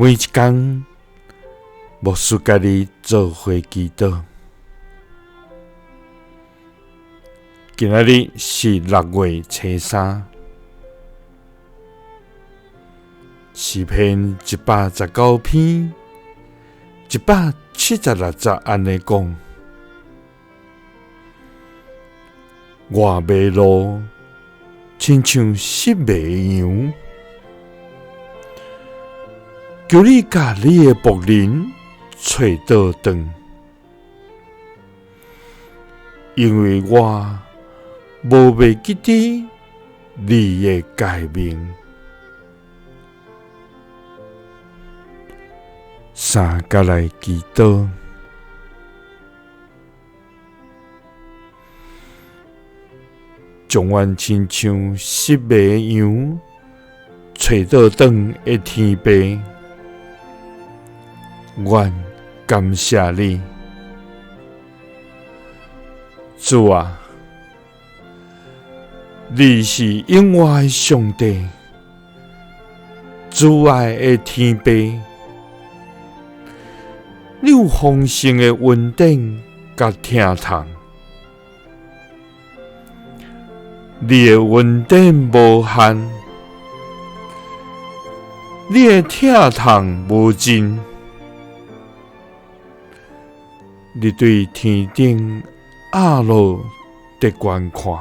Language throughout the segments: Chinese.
每一天，牧师家己做伙祈祷。今仔日是6月初3，诗篇119篇176节安尼讲：我马路亲像失迷的羊，求你甲你的僕人找倒转，因为我无袂记得你的诫命。三甲来祈祷，将阮亲像失迷的羊找倒转的天父，阮感谢你，主啊！你是永活的上帝，主爱的天父。你有丰盛的恩典甲疼痛，你的恩典无限，你的疼痛无尽。你对天顶压落伫观看，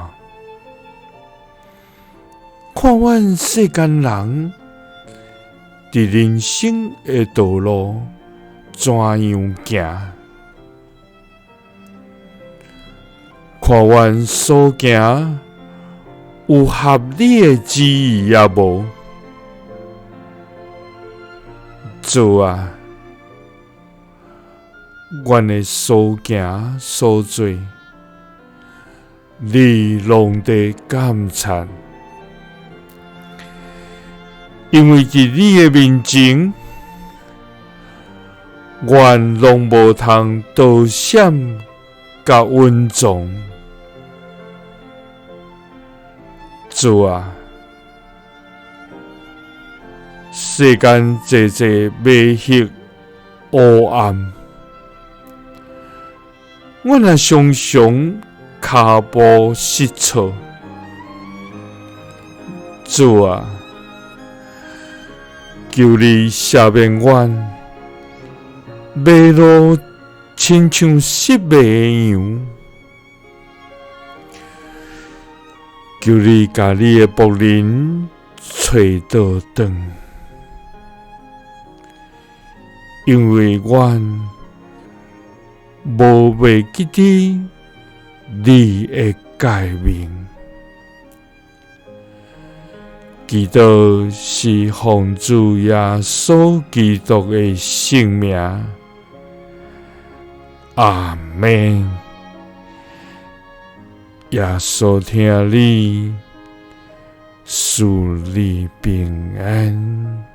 看阮世间人伫人生的道路怎样行，看阮所行有合你的旨意也无。主啊，阮的所行所做，你拢得感谢，因为伫你的面前，阮拢无通躲闪甲稳重。主啊，世间济济迷惑黑暗，阮也常常脚步失措。主啊，求你赦免阮马路亲像失迷的羊，求你甲你的僕人找倒转，因为阮无袂记得你的诫命。祈祷是奉主耶稣基督的圣名。阿们。耶稣听你，赐你平安。